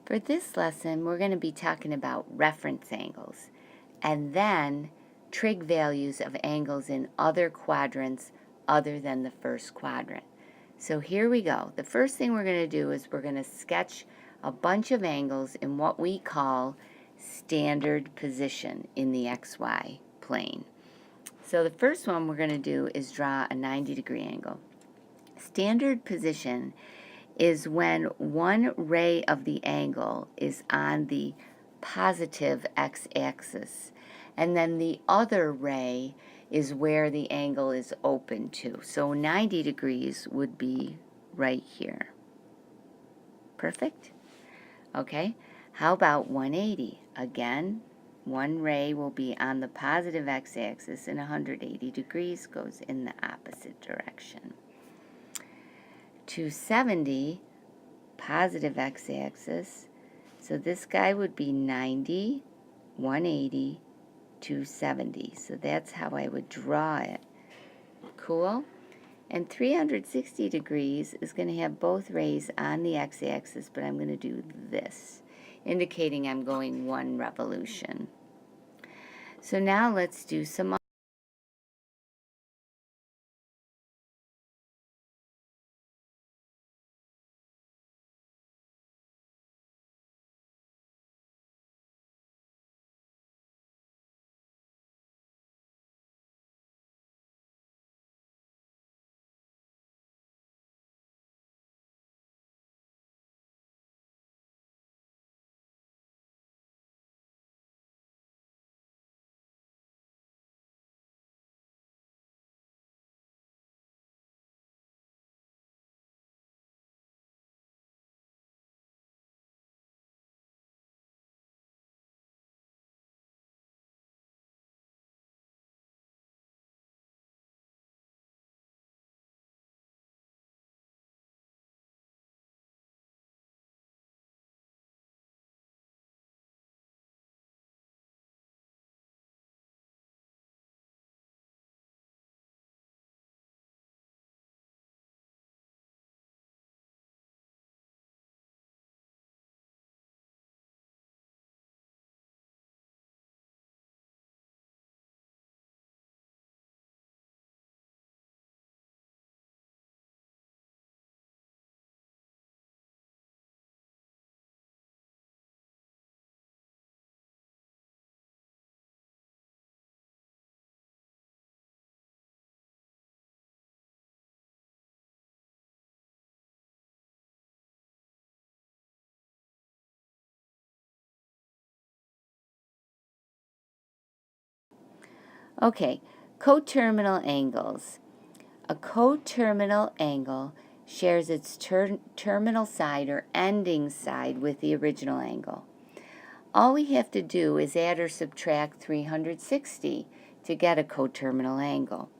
For this lesson, we're going to be talking about reference angles and then trig values of angles in other quadrants other than the first quadrant. So here we go. The first thing we're going to do is we're going to sketch a bunch of angles in what we call standard position in the XY plane. So the first one we're going to do is draw a 90-degree angle. Standard position is when one ray of the angle is on the positive x-axis, and then the other ray is where the angle is open to. So 90 degrees would be right here. Perfect? Okay, how about 180? Again, one ray will be on the positive x-axis, and 180 degrees goes in the opposite direction. 270, positive x-axis, so this guy would be 90, 180, 270. So that's how I would draw it. Cool? And 360 degrees is going to have both rays on the x-axis, but I'm going to do this, indicating I'm going one revolution. So now let's do some Okay, coterminal angles. A coterminal angle shares its terminal side or ending side with the original angle. All we have to do is add or subtract 360 to get a coterminal angle.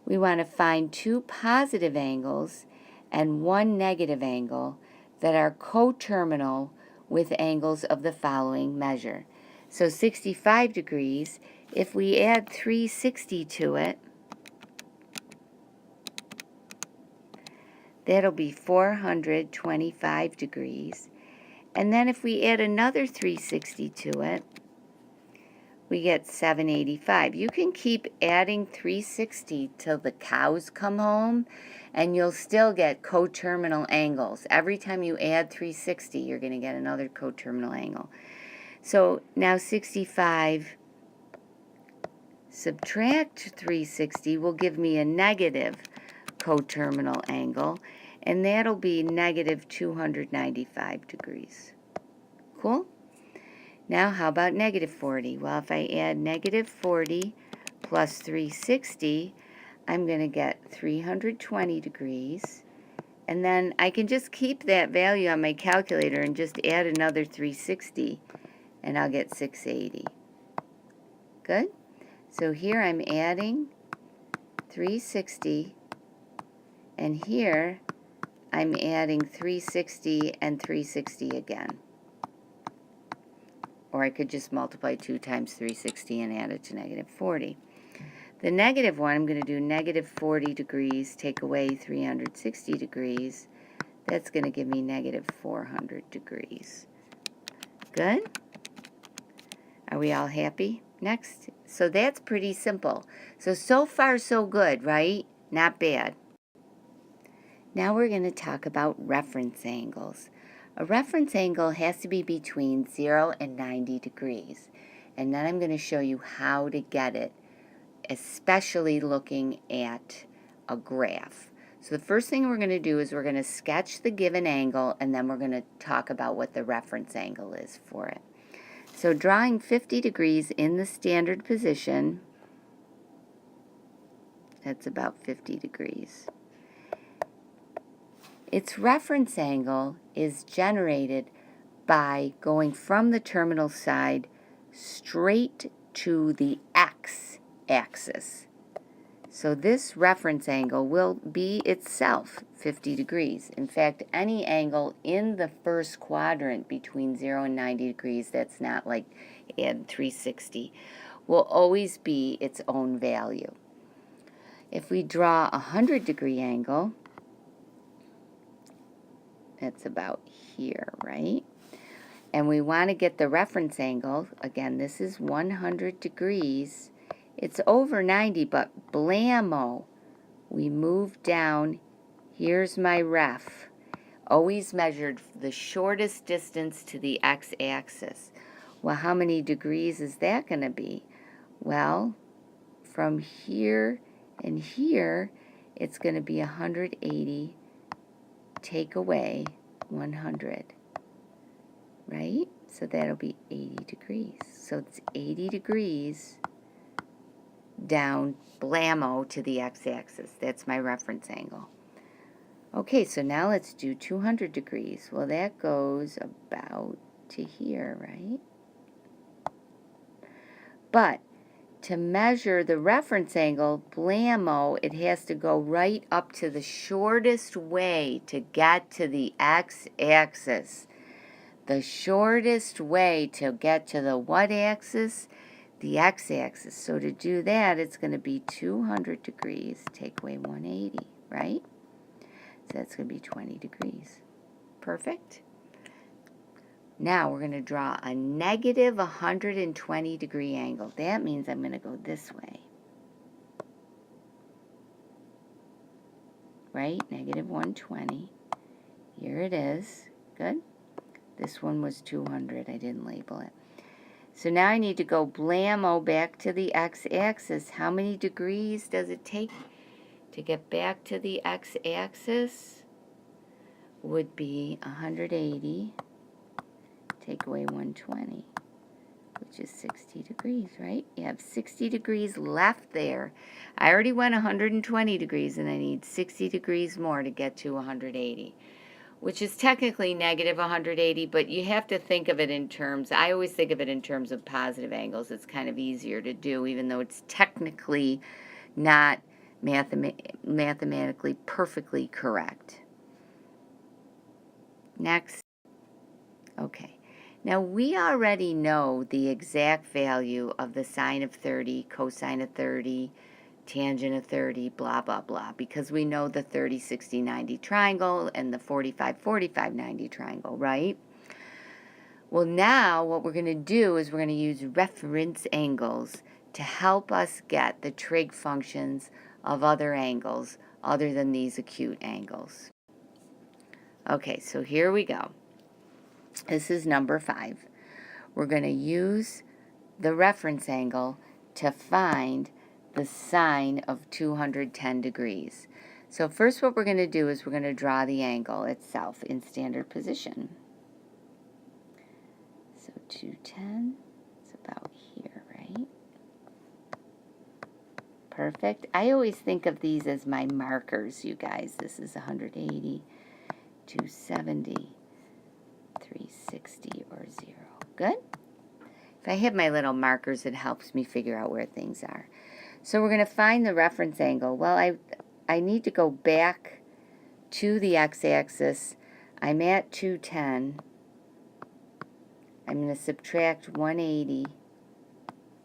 We want to find two positive angles and one negative angle that are coterminal with angles of the following measure. So 65 degrees, if we add 360 to it, that'll be 425 degrees. And then if we add another 360 to it, we get 785. You can keep adding 360 till the cows come home, and you'll still get coterminal angles. Every time you add 360, you're going to get another coterminal angle. So now 65 subtract 360 will give me a negative coterminal angle, and that'll be negative 295 degrees. Cool? Now how about negative 40? Well, if I add negative 40 plus 360, I'm going to get 320 degrees. And then I can just keep that value on my calculator and just add another 360, and I'll get 680. Good? So here I'm adding 360, and here I'm adding 360 and 360 again. Or I could just multiply 2 times 360 and add it to negative 40. The negative one, I'm going to do negative 40 degrees, take away 360 degrees. That's going to give me negative 400 degrees. Good? Are we all happy? Next. So that's pretty simple. So far so good, right? Not bad. Now we're going to talk about reference angles. A reference angle has to be between 0 and 90 degrees. And then I'm going to show you how to get it, especially looking at a graph. So the first thing we're going to do is we're going to sketch the given angle, and then we're going to talk about what the reference angle is for it. So drawing 50 degrees in the standard position, that's about 50 degrees. Its reference angle is generated by going from the terminal side straight to the x-axis. So this reference angle will be itself 50 degrees. In fact, any angle in the first quadrant between 0 and 90 degrees that's not like add 360 will always be its own value. If we draw a 100-degree angle, that's about here, right? And we want to get the reference angle. Again, this is 100 degrees. It's over 90, but blammo, we move down. Here's my ref. Always measured the shortest distance to the x-axis. Well, how many degrees is that going to be? Well, from here and here, it's going to be 180. Take away 100, right? So that'll be 80 degrees. So it's 80 degrees down blammo to the x-axis. That's my reference angle. Okay, so now let's do 200 degrees. Well, that goes about to here, right? But to measure the reference angle, blammo, it has to go right up to the shortest way to get to the x-axis. The shortest way to get to the what axis? The x-axis. So to do that, it's going to be 200 degrees, take away 180, right? So that's going to be 20 degrees. Perfect. Now we're going to draw a negative 120 degree angle. That means I'm going to go this way. Right? Negative 120. Here it is. Good. This one was 200. I didn't label it. So now I need to go blammo back to the x-axis. How many degrees does it take to get back to the x-axis? Would be 180. Take away 120, which is 60 degrees, right? You have 60 degrees left there. I already went 120 degrees, and I need 60 degrees more to get to 180, which is technically negative 180, but you have to think of it in terms, I always think of it in terms of positive angles. It's kind of easier to do, even though it's technically not mathematically perfectly correct. Next. Okay. Now, we already know the exact value of the sine of 30, cosine of 30, tangent of 30, blah, blah, blah, because we know the 30, 60, 90 triangle and the 45, 45, 90 triangle, right? Well, now what we're going to do is we're going to use reference angles to help us get the trig functions of other angles other than these acute angles. Okay, so here we go. This is number 5. We're going to use the reference angle to find the sine of 210 degrees. So first what we're going to do is we're going to draw the angle itself in standard position. So 210 is about here, right? Perfect. I always think of these as my markers, you guys. This is 180, 270. 360 or 0. Good? If I have my little markers, it helps me figure out where things are. So we're going to find the reference angle. Well, I need to go back to the x-axis. I'm at 210. I'm going to subtract 180.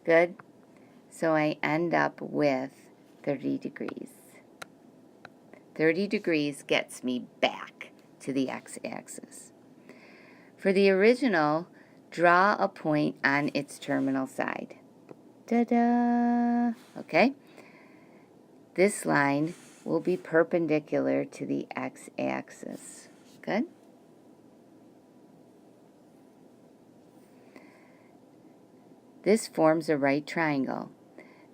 Good? So I end up with 30 degrees. 30 degrees gets me back to the x-axis. For the original draw a point on its terminal side. Ta-da! Okay? This line will be perpendicular to the x-axis. Good? This forms a right triangle.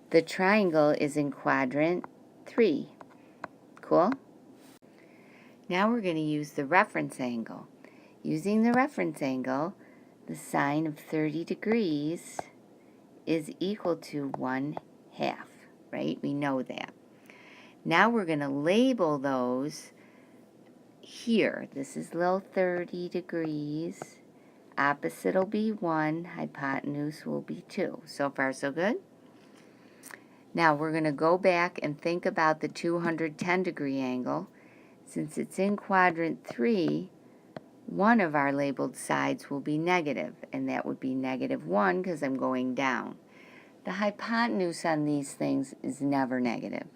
The triangle is in quadrant 3. Cool? Now we're going to use the reference angle. Using the reference angle, the sine of 30 degrees is equal to 1/2, right? We know that. Now we're going to label those here. This is little 30 degrees. Opposite will be 1, hypotenuse will be 2. So far, so good? Now we're going to go back and think about the 210 degree angle. Since it's in quadrant 3, one of our labeled sides will be negative, and that would be -1 because I'm going down. The hypotenuse on these things is never negative.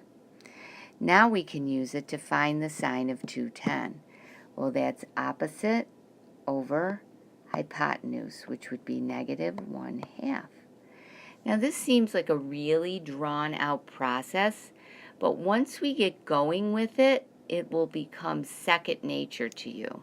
Now we can use it to find the sine of 210. Well, that's opposite over hypotenuse, which would be -1/2. Now this seems like a really drawn out process, but once we get going with it, it will become second nature to you.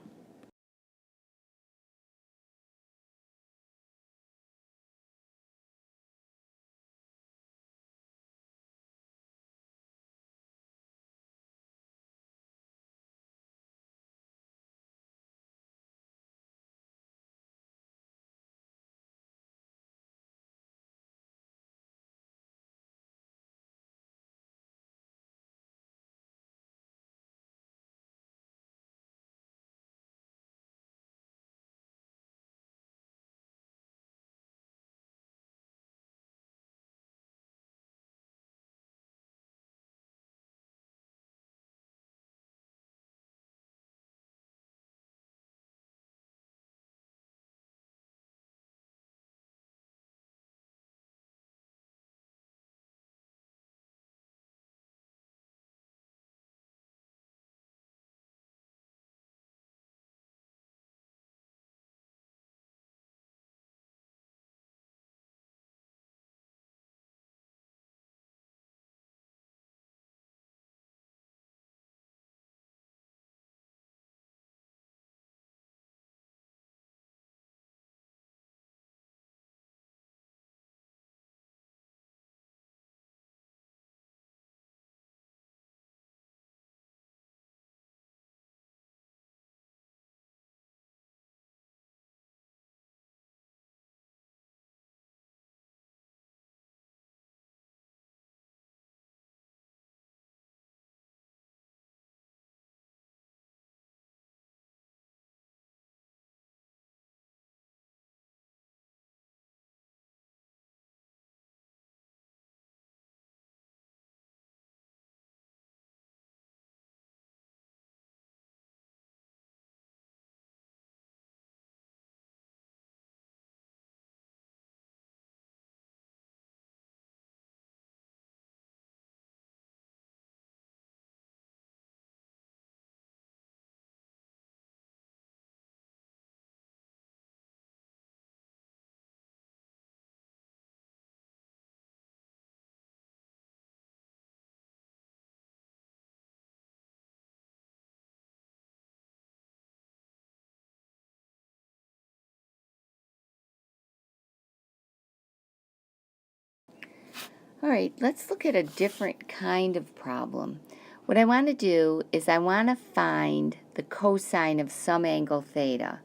All right, let's look at a different kind of problem. What I want to do is I want to find the cosine of some angle theta,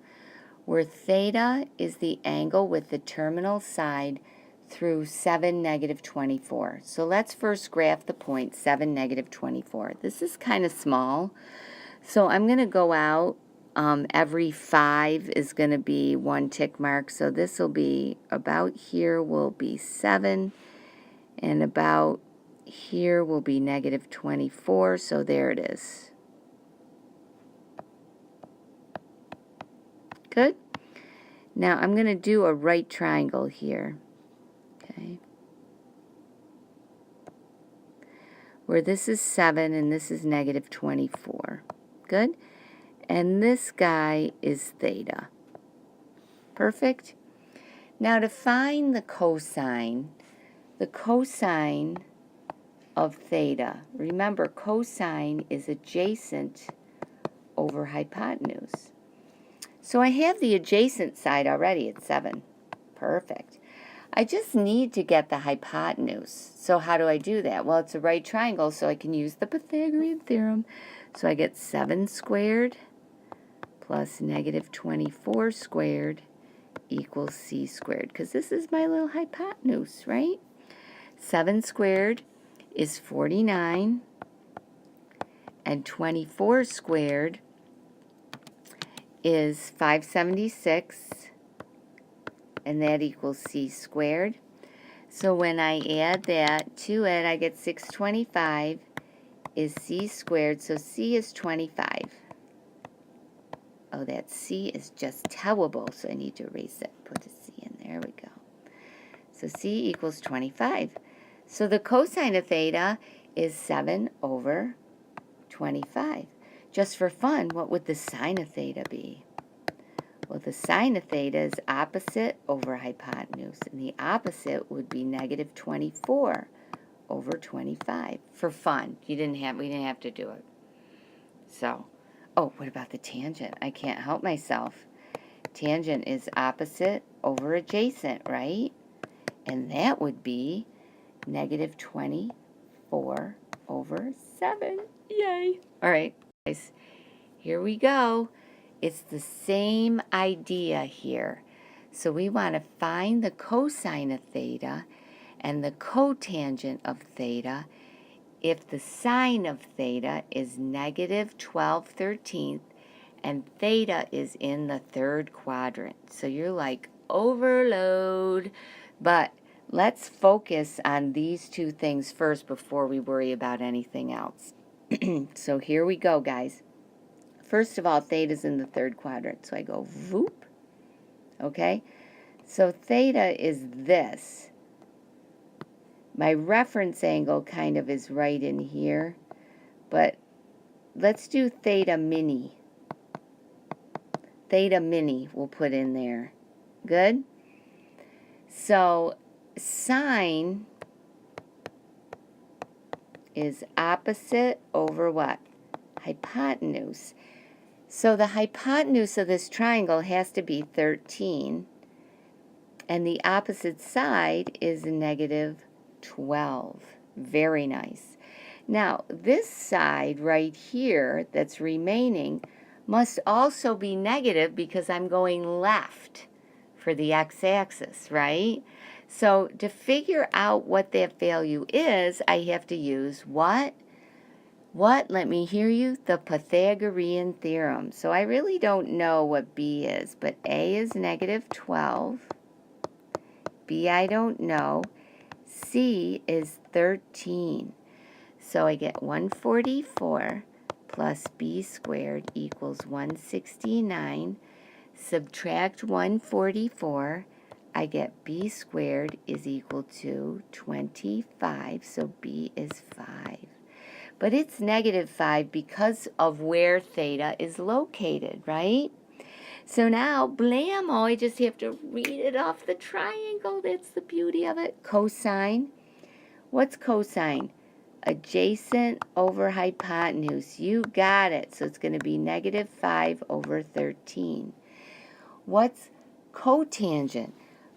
where theta is the angle with the terminal side through 7, -24. So let's first graph the point 7, -24. This is kind of small, so I'm going to go out. Every 5 is going to be 1 tick mark, so this will be about here will be 7, and about here will be -24, so there it is. Good? Now I'm going to do a right triangle here, okay, where this is 7 and this is -24. Good? And this guy is theta. Perfect? Now to find the cosine of theta, remember cosine is adjacent over hypotenuse. So I have the adjacent side already at 7. Perfect. I just need to get the hypotenuse. So how do I do that? Well, it's a right triangle, so I can use the Pythagorean theorem. So I get 7 squared plus negative 24 squared equals c squared, because this is my little hypotenuse, right? 7 squared is 49, and 24 squared is 576, and that equals c squared. So when I add that to it, I get 625 is c squared, so c is 25. Oh, that c is just terrible, so I need to erase it. Put a c in there. We go. So c equals 25. So the cosine of theta is 7 over 25. Just for fun, what would the sine of theta be? Well, the sine of theta is opposite over hypotenuse, and the opposite would be negative 24 over 25. For fun. We didn't have to do it. So, oh, what about the tangent? I can't help myself. Tangent is opposite over adjacent, right? And that would be negative 24 over 7. Yay! All right, guys, here we go. It's the same idea here. So we want to find the cosine of theta and the cotangent of theta if the sine of theta is negative 12/13 and theta is in the third quadrant. So you're like, overload. But let's focus on these two things first before we worry about anything else. So here we go, guys. First of all, theta's in the third quadrant, so I go voop. Okay? So theta is this. My reference angle kind of is right in here, but let's do theta mini. Theta mini we'll put in there. Good? So sine is opposite over what? Hypotenuse. So the hypotenuse of this triangle has to be 13, and the opposite side is negative 12. Very nice. Now, this side right here that's remaining must also be negative because I'm going left for the x-axis, right? So to figure out what that value is, I have to use what? What? Let me hear you. The Pythagorean theorem. So I really don't know what b is, but a is negative 12. B I don't know. C is 13. So I get 144 plus b squared equals 169. Subtract 144. I get b squared is equal to 25. So b is 5. But it's negative 5 because of where theta is located, right? So now, blammo, I just have to read it off the triangle. That's the beauty of it. Cosine. What's cosine? Adjacent over hypotenuse. You got it. So it's going to be negative 5 over 13. What's cotangent?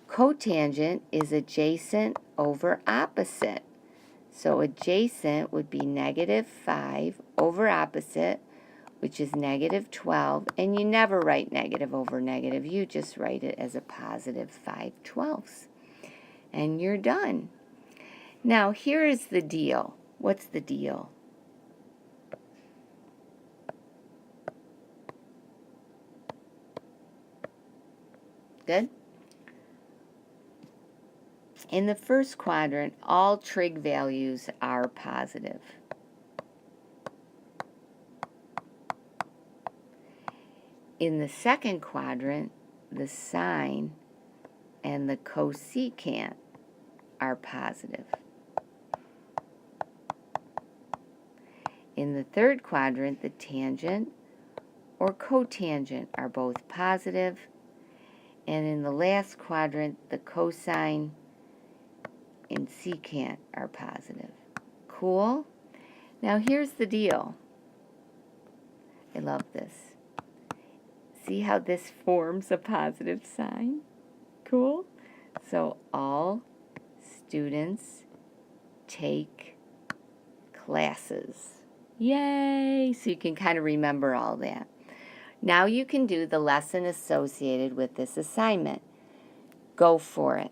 Cotangent is adjacent over opposite. So adjacent would be negative 5 over opposite, which is negative 12. And you never write negative over negative. You just write it as a positive 5/12. And you're done. Now, here is the deal. What's the deal? Good? In the first quadrant, all trig values are positive. In the second quadrant, the sine and the cosecant are positive. In the third quadrant, the tangent or cotangent are both positive. And in the last quadrant, the cosine and secant are positive. Cool? Now here's the deal. I love this. See how this forms a positive sign? Cool? So all students take classes. Yay! So you can kind of remember all that. Now you can do the lesson associated with this assignment. Go for it.